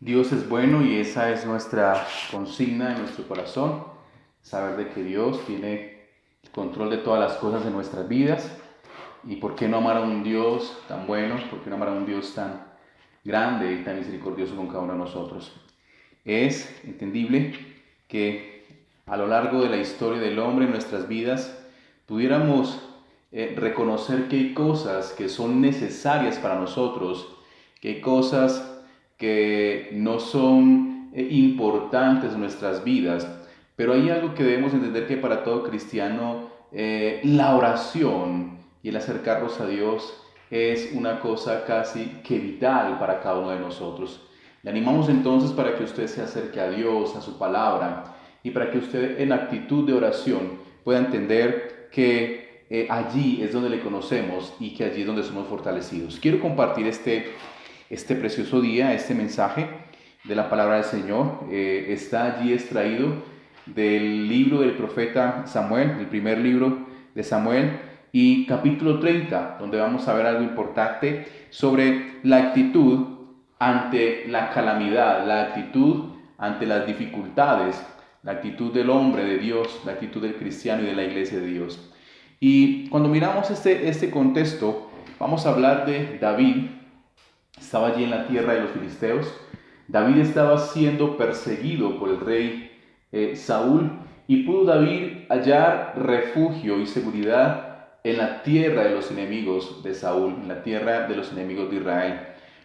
Dios es bueno y esa es nuestra consigna en nuestro corazón, saber de que Dios tiene el control de todas las cosas de nuestras vidas y por qué no amar a un Dios tan bueno, por qué no amar a un Dios tan grande y tan misericordioso con cada uno de nosotros. Es entendible que a lo largo de la historia del hombre en nuestras vidas pudiéramos reconocer que hay cosas que son necesarias para nosotros, que hay cosas que no son importantes en nuestras vidas, pero hay algo que debemos entender que para todo cristiano la oración y el acercarnos a Dios es una cosa casi que vital para cada uno de nosotros. Le animamos entonces para que usted se acerque a Dios, a su palabra, y para que usted en actitud de oración pueda entender que allí es donde le conocemos y que allí es donde somos fortalecidos. Quiero compartir este precioso día, este mensaje de la palabra del Señor. Está allí extraído del libro del profeta Samuel, el primer libro de Samuel, y capítulo 30, donde vamos a ver algo importante sobre la actitud ante la calamidad, la actitud ante las dificultades, la actitud del hombre de Dios, la actitud del cristiano y de la iglesia de Dios. Y cuando miramos este contexto, vamos a hablar de David. Estaba allí en la tierra de los filisteos. David estaba siendo perseguido por el rey Saúl, y pudo David hallar refugio y seguridad en la tierra de los enemigos de Saúl, en la tierra de los enemigos de Israel.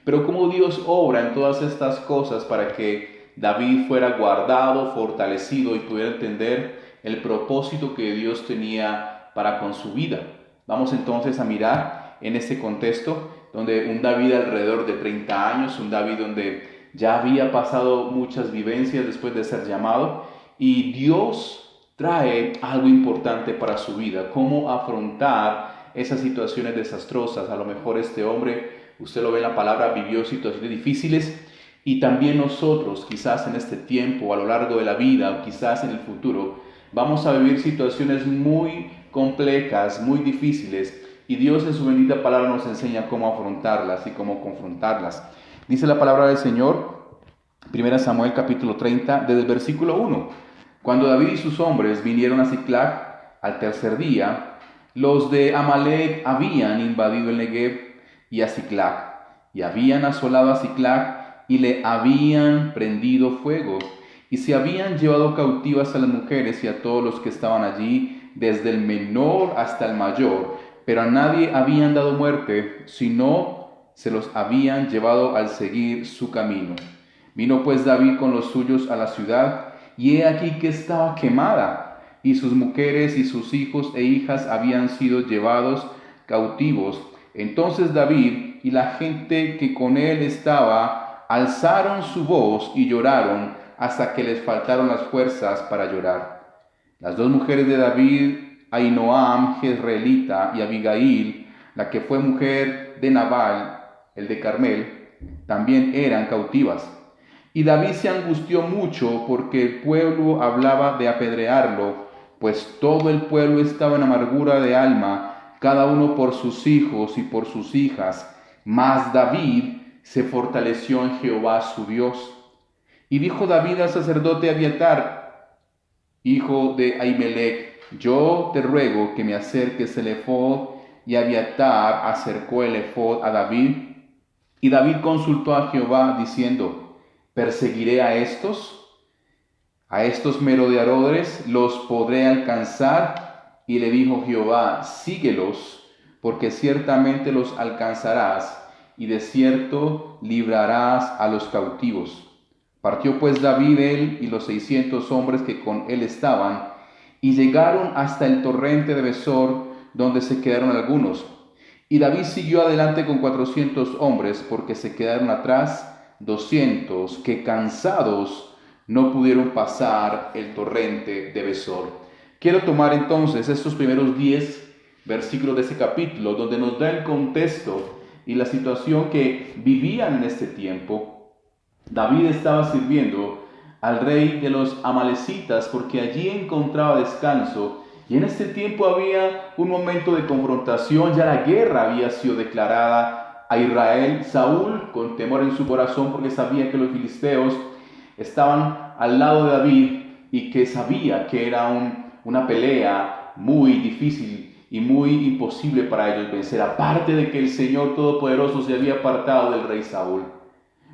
Pero cómo Dios obra en todas estas cosas para que David fuera guardado, fortalecido y pudiera entender el propósito que Dios tenía para con su vida. Vamos entonces a mirar en este contexto donde un David alrededor de 30 años, un David donde ya había pasado muchas vivencias después de ser llamado, y Dios trae algo importante para su vida, cómo afrontar esas situaciones desastrosas. A lo mejor este hombre, usted lo ve en la palabra, vivió situaciones difíciles, y también nosotros quizás en este tiempo, a lo largo de la vida, o quizás en el futuro, vamos a vivir situaciones muy complejas, muy difíciles, y Dios en su bendita palabra nos enseña cómo afrontarlas y cómo confrontarlas. Dice la palabra del Señor, 1 Samuel capítulo 30, desde el versículo 1. Cuando David y sus hombres vinieron a Siclag al tercer día, los de Amalec habían invadido el Negev y a Siclag, y habían asolado a Siclag y le habían prendido fuego, y se habían llevado cautivas a las mujeres y a todos los que estaban allí, desde el menor hasta el mayor, pero a nadie habían dado muerte, sino se los habían llevado al seguir su camino. Vino pues David con los suyos a la ciudad, y he aquí que estaba quemada, y sus mujeres y sus hijos e hijas habían sido llevados cautivos. Entonces David y la gente que con él estaba alzaron su voz y lloraron hasta que les faltaron las fuerzas para llorar. Las dos mujeres de David, Ahinoam jezreelita y Abigail, la que fue mujer de Nabal, el de Carmel, también eran cautivas. Y David se angustió mucho porque el pueblo hablaba de apedrearlo, pues todo el pueblo estaba en amargura de alma, cada uno por sus hijos y por sus hijas. Mas David se fortaleció en Jehová su Dios. Y dijo David al sacerdote Abiatar, hijo de Ahimelech: yo te ruego que me acerques el ephod. Y Abiatar acercó el ephod a David. Y David consultó a Jehová diciendo: ¿perseguiré a estos merodeadores? ¿Los podré alcanzar? Y le dijo Jehová: síguelos, porque ciertamente los alcanzarás, y de cierto librarás a los cautivos. Partió pues David, él y los 600 hombres que con él estaban, y llegaron hasta el torrente de Besor, donde se quedaron algunos. Y David siguió adelante con 400 hombres, porque se quedaron atrás 200, que cansados no pudieron pasar el torrente de Besor. Quiero tomar entonces estos primeros 10 versículos de este capítulo, donde nos da el contexto y la situación que vivían en este tiempo. David estaba sirviendo al rey de los amalecitas porque allí encontraba descanso, y en este tiempo había un momento de confrontación. Ya la guerra había sido declarada a Israel. Saúl, con temor en su corazón, porque sabía que los filisteos estaban al lado de David y que sabía que era una pelea muy difícil y muy imposible para ellos vencer, aparte de que el Señor Todopoderoso se había apartado del rey Saúl.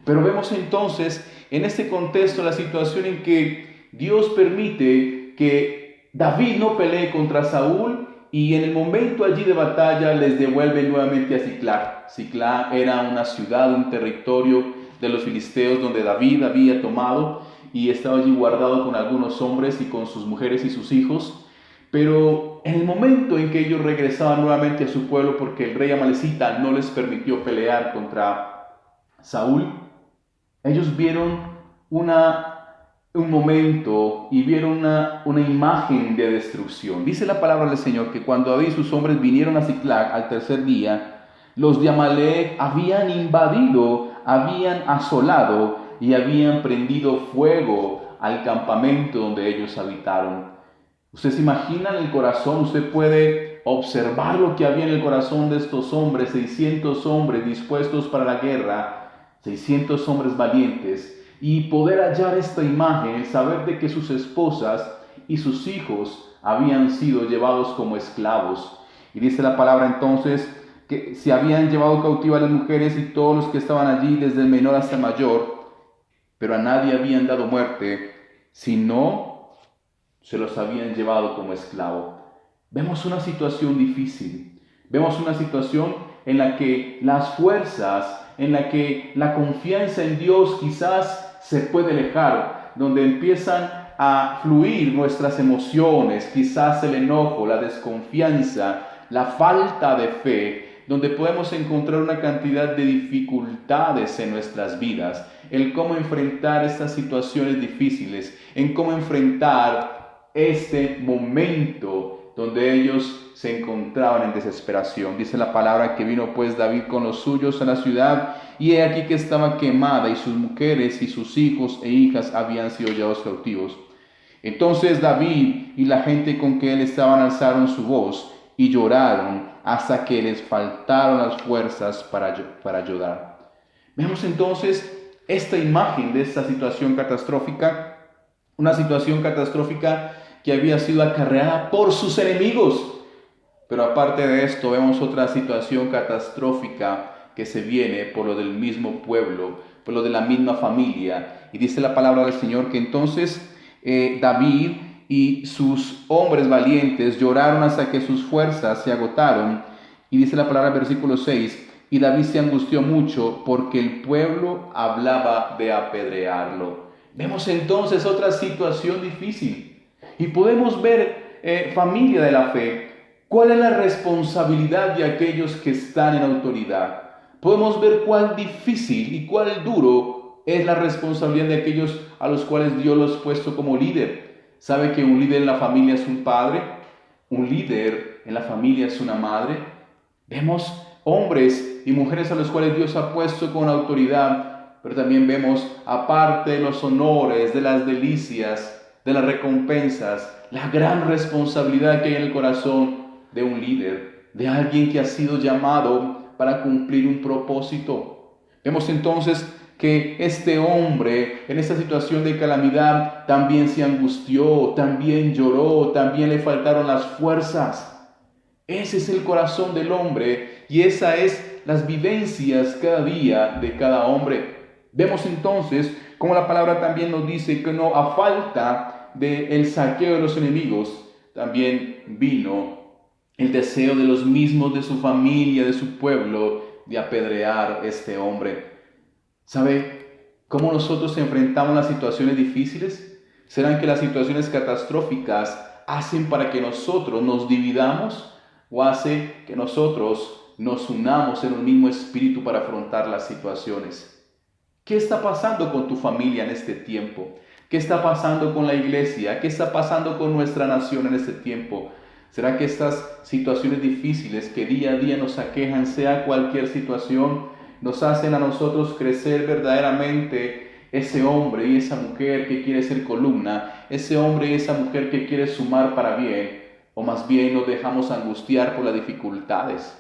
Pero vemos entonces en este contexto la situación en que Dios permite que David no pelee contra Saúl, y en el momento allí de batalla les devuelve nuevamente a Siclag. Siclag era una ciudad, un territorio de los filisteos donde David había tomado y estaba allí guardado con algunos hombres y con sus mujeres y sus hijos. Pero en el momento en que ellos regresaban nuevamente a su pueblo, porque el rey amalecita no les permitió pelear contra Saúl, ellos vieron un momento y vieron una imagen de destrucción. Dice la palabra del Señor que cuando David y sus hombres vinieron a Siclag al tercer día, los de Amalec habían invadido, habían asolado y habían prendido fuego al campamento donde ellos habitaron. Usted se imagina en el corazón, usted puede observar lo que había en el corazón de estos hombres, 600 hombres dispuestos para la guerra, 600 hombres valientes, y poder hallar esta imagen, el saber de que sus esposas y sus hijos habían sido llevados como esclavos. Y dice la palabra entonces que se habían llevado cautivas las mujeres y todos los que estaban allí, desde el menor hasta el mayor, pero a nadie habían dado muerte, sino se los habían llevado como esclavo. Vemos una situación difícil, vemos una situación en la que las fuerzas, en la que la confianza en Dios quizás se puede alejar, donde empiezan a fluir nuestras emociones, quizás el enojo, la desconfianza, la falta de fe, donde podemos encontrar una cantidad de dificultades en nuestras vidas, el cómo enfrentar estas situaciones difíciles, en cómo enfrentar este momento donde ellos se encontraban en desesperación. Dice la palabra que vino pues David con los suyos a la ciudad, y he aquí que estaba quemada, y sus mujeres y sus hijos e hijas habían sido llevados cautivos. Entonces David y la gente con que él estaban alzaron su voz y lloraron hasta que les faltaron las fuerzas para llorar. Vemos entonces esta imagen de esta situación catastrófica, una situación catastrófica que había sido acarreada por sus enemigos. Pero aparte de esto, vemos otra situación catastrófica que se viene por lo del mismo pueblo, por lo de la misma familia. Y dice la palabra del Señor que entonces David y sus hombres valientes lloraron hasta que sus fuerzas se agotaron. Y dice la palabra, versículo 6, y David se angustió mucho porque el pueblo hablaba de apedrearlo. Vemos entonces otra situación difícil. Y podemos ver, familia de la fe, cuál es la responsabilidad de aquellos que están en autoridad. Podemos ver cuál difícil y cuál duro es la responsabilidad de aquellos a los cuales Dios los ha puesto como líder. ¿Sabe que un líder en la familia es un padre? Un líder en la familia es una madre. Vemos hombres y mujeres a los cuales Dios ha puesto con autoridad, pero también vemos, aparte de los honores, de las delicias, de las recompensas, la gran responsabilidad que hay en el corazón de un líder, de alguien que ha sido llamado para cumplir un propósito. Vemos entonces que este hombre en esta situación de calamidad también se angustió, también lloró, también le faltaron las fuerzas. Ese es el corazón del hombre y esas es las vivencias cada día de cada hombre. Vemos entonces como la palabra también nos dice que no a falta del saqueo de los enemigos, también vino el deseo de los mismos, de su familia, de su pueblo, de apedrear a este hombre. ¿Sabe cómo nosotros enfrentamos las situaciones difíciles? ¿Serán que las situaciones catastróficas hacen para que nosotros nos dividamos o hace que nosotros nos unamos en un mismo espíritu para afrontar las situaciones? ¿Qué está pasando con tu familia en este tiempo? ¿Qué está pasando con la iglesia? ¿Qué está pasando con nuestra nación en este tiempo? ¿Será que estas situaciones difíciles que día a día nos aquejan, sea cualquier situación, nos hacen a nosotros crecer verdaderamente ese hombre y esa mujer que quiere ser columna, ese hombre y esa mujer que quiere sumar para bien, o más bien nos dejamos angustiar por las dificultades?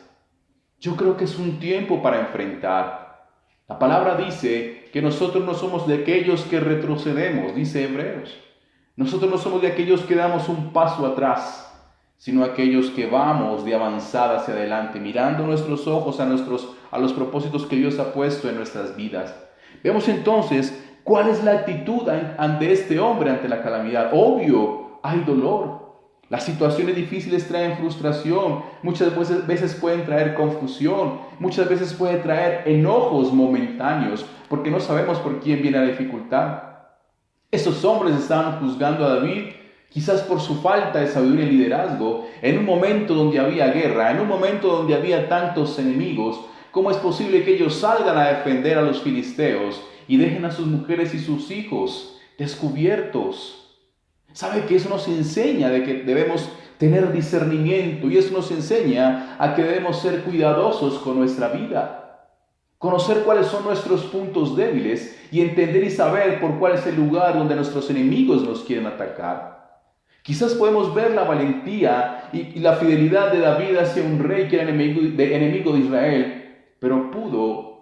Yo creo que es un tiempo para enfrentar. La palabra dice que nosotros no somos de aquellos que retrocedemos, dice Hebreos. Nosotros no somos de aquellos que damos un paso atrás, sino aquellos que vamos de avanzada hacia adelante, mirando nuestros ojos a los propósitos que Dios ha puesto en nuestras vidas. Vemos entonces cuál es la actitud ante este hombre, ante la calamidad. Obvio, hay dolor. Las situaciones difíciles traen frustración, muchas veces pueden traer confusión, muchas veces pueden traer enojos momentáneos, porque no sabemos por quién viene la dificultad. Esos hombres estaban juzgando a David quizás por su falta de sabiduría y liderazgo, en un momento donde había guerra, en un momento donde había tantos enemigos. ¿Cómo es posible que ellos salgan a defender a los filisteos y dejen a sus mujeres y sus hijos descubiertos? ¿Sabe que eso nos enseña de que debemos tener discernimiento y eso nos enseña a que debemos ser cuidadosos con nuestra vida? Conocer cuáles son nuestros puntos débiles y entender y saber por cuál es el lugar donde nuestros enemigos nos quieren atacar. Quizás podemos ver la valentía y la fidelidad de David hacia un rey que era enemigo de Israel, pero pudo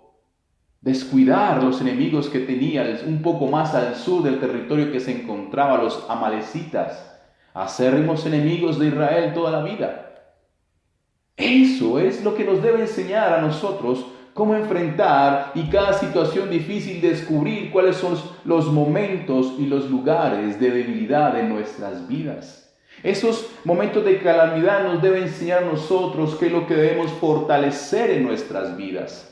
descuidar los enemigos que tenía un poco más al sur del territorio que se encontraba, los amalecitas, acérrimos enemigos de Israel toda la vida. Eso es lo que nos debe enseñar a nosotros cómo enfrentar y cada situación difícil descubrir cuáles son los momentos y los lugares de debilidad en nuestras vidas. Esos momentos de calamidad nos deben enseñar a nosotros qué es lo que debemos fortalecer en nuestras vidas.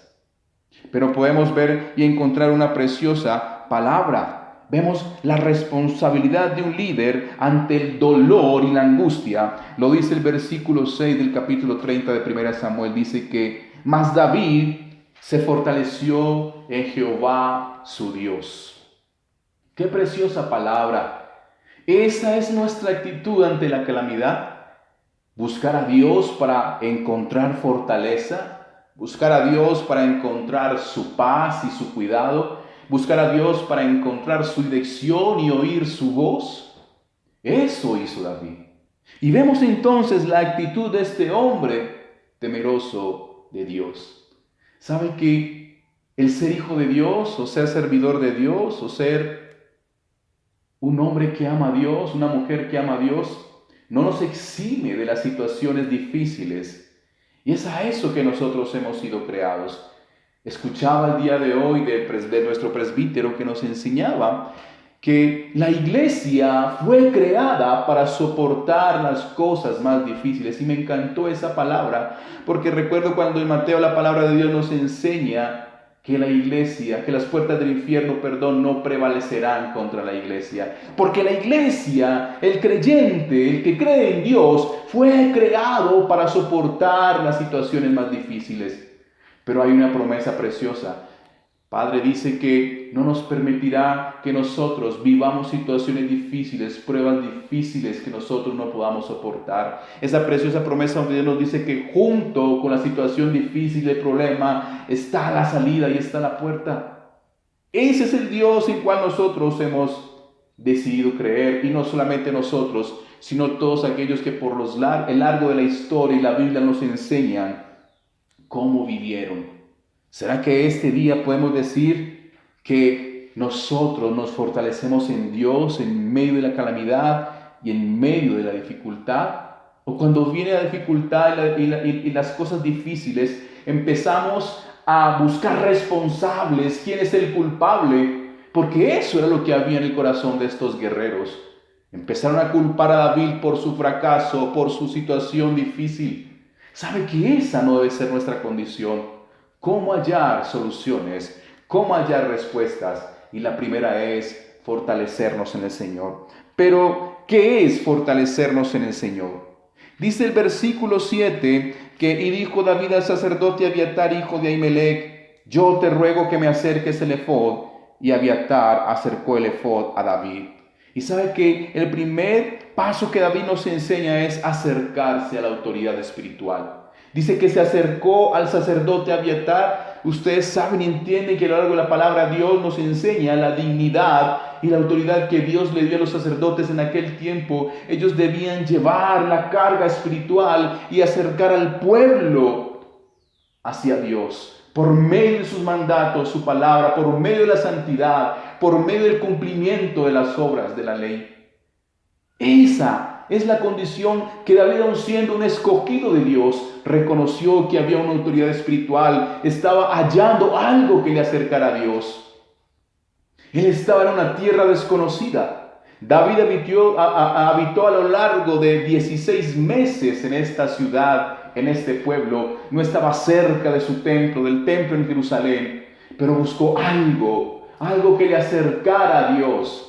Pero podemos ver y encontrar una preciosa palabra. Vemos la responsabilidad de un líder ante el dolor y la angustia. Lo dice el versículo 6 del capítulo 30 de 1 Samuel. Dice que, mas David se fortaleció en Jehová su Dios. Qué preciosa palabra. Esa es nuestra actitud ante la calamidad. Buscar a Dios para encontrar fortaleza. Buscar a Dios para encontrar su paz y su cuidado. Buscar a Dios para encontrar su dirección y oír su voz. Eso hizo David. Y vemos entonces la actitud de este hombre temeroso de Dios. ¿Sabe que el ser hijo de Dios, o ser servidor de Dios, o ser un hombre que ama a Dios, una mujer que ama a Dios, no nos exime de las situaciones difíciles? Y es a eso que nosotros hemos sido creados. Escuchaba el día de hoy de nuestro presbítero que nos enseñaba que la iglesia fue creada para soportar las cosas más difíciles. Y me encantó esa palabra, porque recuerdo cuando en Mateo la palabra de Dios nos enseña que la iglesia, que las puertas del infierno, no prevalecerán contra la iglesia. Porque la iglesia, el creyente, el que cree en Dios, fue creado para soportar las situaciones más difíciles. Pero hay una promesa preciosa. Padre dice que no nos permitirá que nosotros vivamos situaciones difíciles, pruebas difíciles que nosotros no podamos soportar. Esa preciosa promesa donde Dios nos dice que junto con la situación difícil, el problema, está la salida y está la puerta. Ese es el Dios en cual nosotros hemos decidido creer, y no solamente nosotros, sino todos aquellos que por el largo de la historia y la Biblia nos enseñan cómo vivieron. ¿Será que este día podemos decir que nosotros nos fortalecemos en Dios en medio de la calamidad y en medio de la dificultad? O cuando viene la dificultad y las cosas difíciles, empezamos a buscar responsables, quién es el culpable, porque eso era lo que había en el corazón de estos guerreros. Empezaron a culpar a David por su fracaso, por su situación difícil. ¿Sabe que esa no debe ser nuestra condición? ¿Cómo hallar soluciones? ¿Cómo hallar respuestas? Y la primera es fortalecernos en el Señor. Pero, ¿qué es fortalecernos en el Señor? Dice el versículo 7 que, y dijo David al sacerdote Abiatar, hijo de Ahimelech, yo te ruego que me acerques el efod. Y Abiatar acercó el efod a David. Y sabe que el primer paso que David nos enseña es acercarse a la autoridad espiritual. Dice que se acercó al sacerdote Abiatar. Ustedes saben y entienden que a lo largo de la palabra Dios nos enseña la dignidad y la autoridad que Dios le dio a los sacerdotes en aquel tiempo. Ellos debían llevar la carga espiritual y acercar al pueblo hacia Dios, por medio de sus mandatos, su palabra, por medio de la santidad, por medio del cumplimiento de las obras de la ley. Esa es la condición que David, aun siendo un escogido de Dios, reconoció que había una autoridad espiritual, estaba hallando algo que le acercara a Dios. Él estaba en una tierra desconocida. David habitó a lo largo de 16 meses en esta ciudad, en este pueblo. No estaba cerca de su templo, del templo en Jerusalén, pero buscó algo que le acercara a Dios.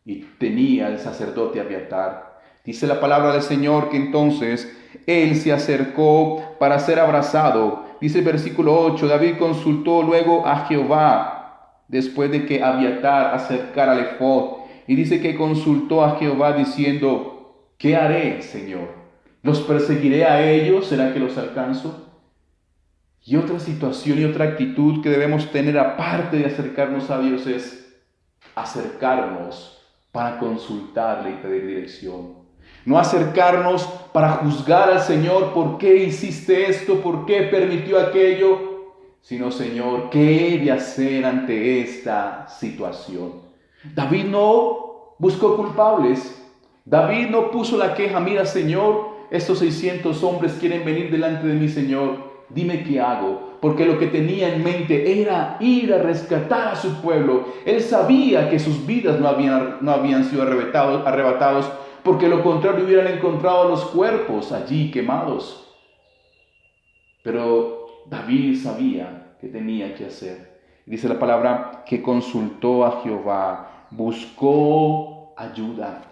Y tenía el sacerdote Abiatar. Dice la palabra del Señor que entonces él se acercó para ser abrazado. Dice el versículo 8, David consultó luego a Jehová después de que Abiatar acercara al efod. Y dice que consultó a Jehová diciendo, ¿qué haré, Señor? ¿Los perseguiré a ellos? ¿Será que los alcanzo? Y otra situación y otra actitud que debemos tener aparte de acercarnos a Dios es acercarnos para consultarle y pedir dirección. No acercarnos para juzgar al Señor, ¿por qué hiciste esto? ¿Por qué permitió aquello? Sino, Señor, ¿qué he de hacer ante esta situación? David no buscó culpables. David no puso la queja, mira, Señor, estos 600 hombres quieren venir delante de mí, Señor, dime qué hago. Porque lo que tenía en mente era ir a rescatar a su pueblo. Él sabía que sus vidas no habían sido arrebatados, porque lo contrario hubieran encontrado los cuerpos allí quemados. Pero David sabía que tenía que hacer. Dice la palabra que consultó a Jehová, buscó ayuda.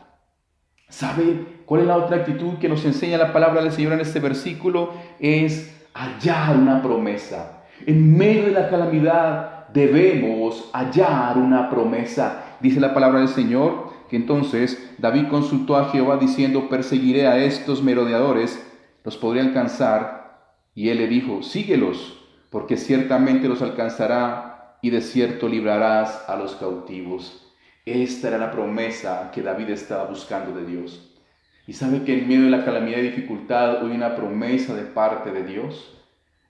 ¿Sabe cuál es la otra actitud que nos enseña la palabra del Señor en este versículo? Es hallar una promesa. En medio de la calamidad debemos hallar una promesa. Dice la palabra del Señor que entonces David consultó a Jehová diciendo, perseguiré a estos merodeadores, los podré alcanzar. Y él le dijo, síguelos, porque ciertamente los alcanzará y de cierto librarás a los cautivos. Esta era la promesa que David estaba buscando de Dios. Y sabe que en medio de la calamidad y dificultad hay una promesa de parte de Dios.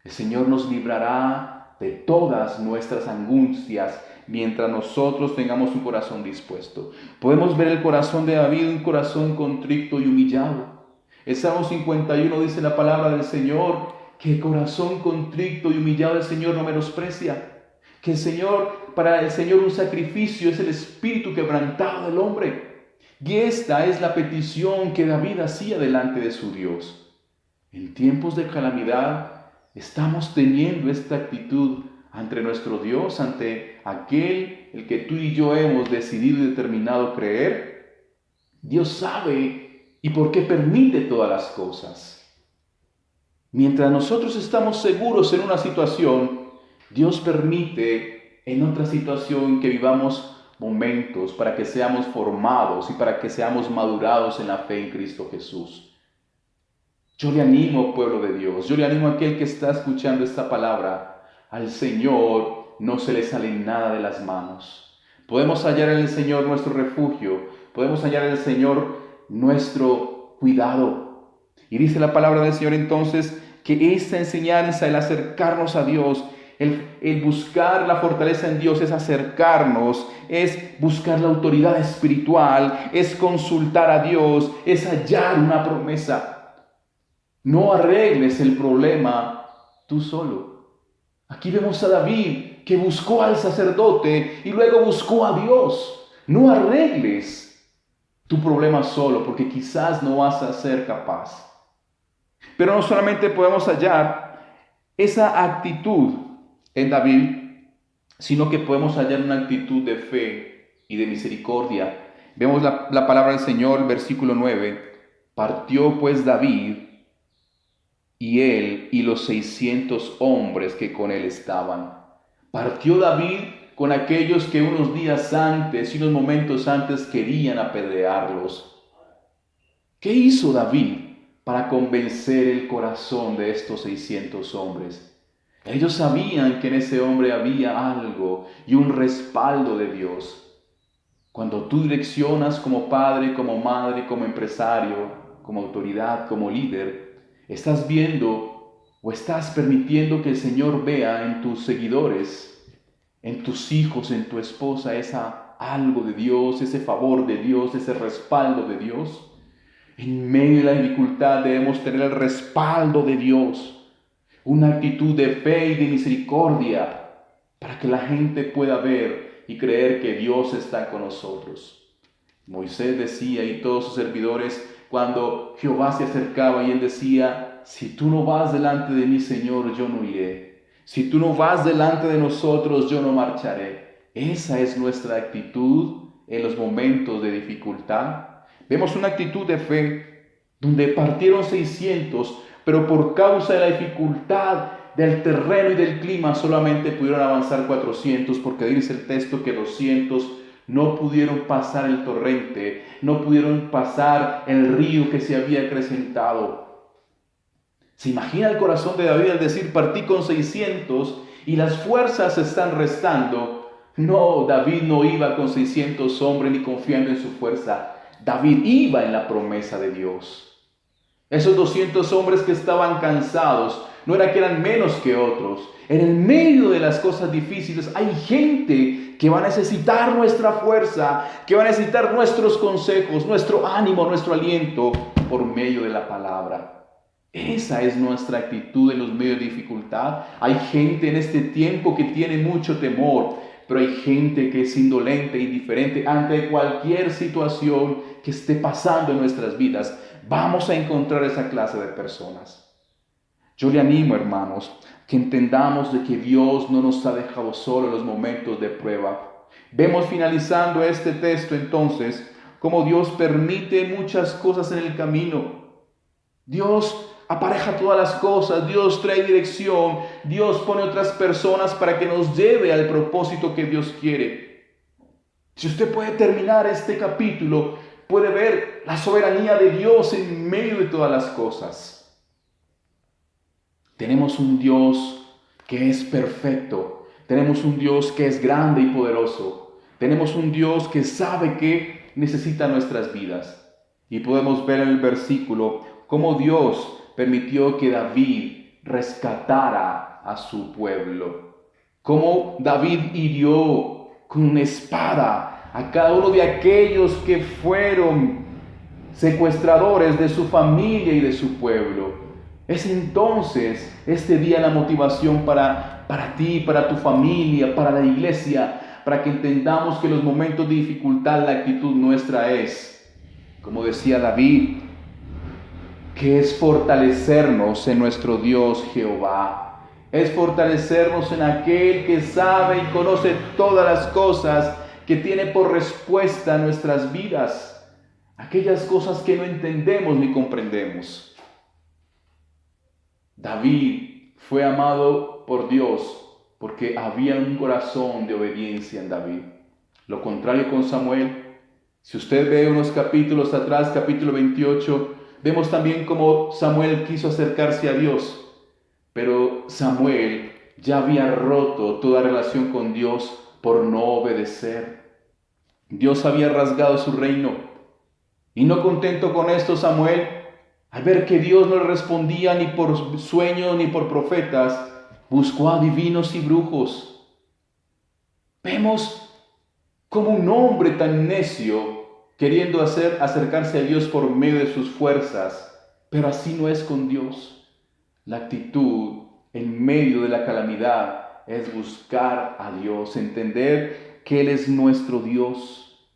El Señor nos librará de todas nuestras angustias mientras nosotros tengamos un corazón dispuesto. Podemos ver el corazón de David, un corazón contrito y humillado. El Salmo 51 dice la palabra del Señor, que el corazón contrito y humillado el Señor no menosprecia. Que para el Señor un sacrificio es el espíritu quebrantado del hombre. Y esta es la petición que David hacía delante de su Dios. En tiempos de calamidad estamos teniendo esta actitud ante nuestro Dios, ante aquel el que tú y yo hemos decidido y determinado creer. Dios sabe y por qué permite todas las cosas. Mientras nosotros estamos seguros en una situación, Dios permite en otra situación que vivamos momentos para que seamos formados y para que seamos madurados en la fe en Cristo Jesús. Yo le animo, pueblo de Dios, yo le animo a aquel que está escuchando esta palabra, al Señor no se le sale nada de las manos. Podemos hallar en el Señor nuestro refugio, podemos hallar en el Señor nuestro cuidado. Y dice la palabra del Señor entonces que esta enseñanza, el acercarnos a Dios, el buscar la fortaleza en Dios es acercarnos, es buscar la autoridad espiritual, es consultar a Dios, es hallar una promesa. No arregles el problema tú solo. Aquí vemos a David que buscó al sacerdote y luego buscó a Dios. No arregles tu problema solo porque quizás no vas a ser capaz. Pero no solamente podemos hallar esa actitud en David, sino que podemos hallar una actitud de fe y de misericordia. Vemos la palabra del Señor, versículo 9. Partió pues David y él y los 600 hombres que con él estaban. Partió David con aquellos que unos días antes y unos momentos antes querían apedrearlos. ¿Qué hizo David para convencer el corazón de estos 600 hombres? Ellos sabían que en ese hombre había algo y un respaldo de Dios. Cuando tú direccionas como padre, como madre, como empresario, como autoridad, como líder, estás viendo ¿O estás permitiendo que el Señor vea en tus seguidores, en tus hijos, en tu esposa, algo de Dios, ese favor de Dios, ese respaldo de Dios? En medio de la dificultad debemos tener el respaldo de Dios, una actitud de fe y de misericordia para que la gente pueda ver y creer que Dios está con nosotros. Moisés decía, y todos sus servidores, cuando Jehová se acercaba y él decía: si tú no vas delante de mí, Señor, yo no iré. Si tú no vas delante de nosotros, yo no marcharé. Esa es nuestra actitud en los momentos de dificultad. Vemos una actitud de fe donde partieron 600, pero por causa de la dificultad del terreno y del clima solamente pudieron avanzar 400, porque dice el texto que 200 no pudieron pasar el torrente, no pudieron pasar el río que se había acrecentado. ¿Se imagina el corazón de David al decir: partí con 600 y las fuerzas se están restando? No, David no iba con 600 hombres ni confiando en su fuerza. David iba en la promesa de Dios. Esos 200 hombres que estaban cansados no era que eran menos que otros. En el medio de las cosas difíciles hay gente que va a necesitar nuestra fuerza, que va a necesitar nuestros consejos, nuestro ánimo, nuestro aliento por medio de la palabra. Esa es nuestra actitud en los medios de dificultad. Hay gente en este tiempo que tiene mucho temor, pero hay gente que es indolente e indiferente ante cualquier situación que esté pasando en nuestras vidas. Vamos a encontrar esa clase de personas. Yo le animo, hermanos, que entendamos de que Dios no nos ha dejado solo en los momentos de prueba. Vemos finalizando este texto entonces cómo Dios permite muchas cosas en el camino. Dios apareja todas las cosas, Dios trae dirección, Dios pone otras personas para que nos lleve al propósito que Dios quiere. Si usted puede terminar este capítulo, puede ver la soberanía de Dios en medio de todas las cosas. Tenemos un Dios que es perfecto, tenemos un Dios que es grande y poderoso, tenemos un Dios que sabe que necesita nuestras vidas. Y podemos ver en el versículo cómo Dios permitió que David rescatara a su pueblo, cómo David hirió con una espada a cada uno de aquellos que fueron secuestradores de su familia y de su pueblo. Es entonces este día la motivación para ti, para tu familia, para la iglesia, para que entendamos que en los momentos de dificultad la actitud nuestra es, como decía David, que es fortalecernos en nuestro Dios Jehová. Es fortalecernos en aquel que sabe y conoce todas las cosas, que tiene por respuesta nuestras vidas, aquellas cosas que no entendemos ni comprendemos. David fue amado por Dios porque había un corazón de obediencia en David. Lo contrario con Samuel. Si usted ve unos capítulos atrás, capítulo 28, vemos también cómo Samuel quiso acercarse a Dios, pero Samuel ya había roto toda relación con Dios por no obedecer. Dios había rasgado su reino. Y no contento con esto, Samuel, al ver que Dios no le respondía ni por sueños ni por profetas, buscó a adivinos y brujos. Vemos como un hombre tan necio, queriendo acercarse a Dios por medio de sus fuerzas, pero así no es con Dios. La actitud en medio de la calamidad es buscar a Dios, entender que Él es nuestro Dios.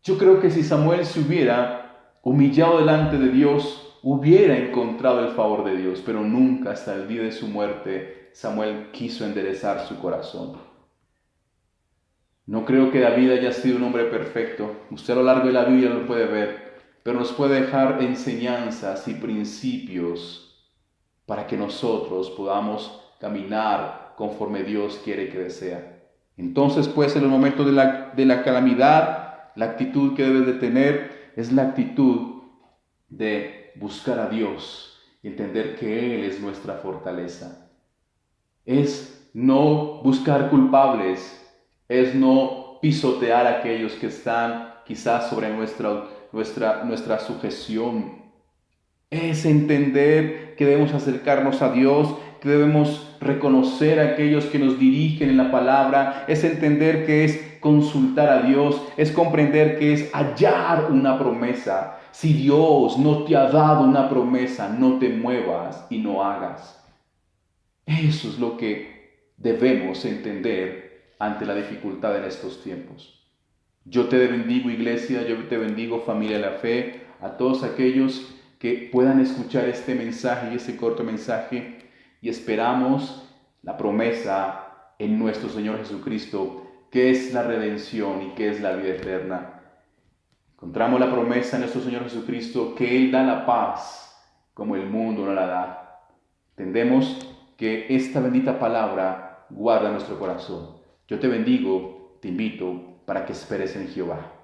Yo creo que si Samuel se hubiera humillado delante de Dios, hubiera encontrado el favor de Dios, pero nunca hasta el día de su muerte Samuel quiso enderezar su corazón. No creo que David haya sido un hombre perfecto. Usted a lo largo de la Biblia lo puede ver, pero nos puede dejar enseñanzas y principios para que nosotros podamos caminar conforme Dios quiere que desea. Entonces, pues, en los momentos de la calamidad, la actitud que debes de tener es la actitud de buscar a Dios y entender que Él es nuestra fortaleza. Es no buscar culpables, es no pisotear a aquellos que están quizás sobre nuestra sujeción. Es entender que debemos acercarnos a Dios, que debemos reconocer a aquellos que nos dirigen en la palabra, es entender que es consultar a Dios, es comprender que es hallar una promesa. Si Dios no te ha dado una promesa, no te muevas y no hagas. Eso es lo que debemos entender ante la dificultad en estos tiempos. Yo te bendigo, iglesia, yo te bendigo, familia de la fe, a todos aquellos que puedan escuchar este mensaje y este corto mensaje, y esperamos la promesa en nuestro Señor Jesucristo, que es la redención y que es la vida eterna. Encontramos la promesa en nuestro Señor Jesucristo, que Él da la paz como el mundo no la da. Entendemos que esta bendita palabra guarda nuestro corazón. Yo te bendigo, te invito para que esperes en Jehová.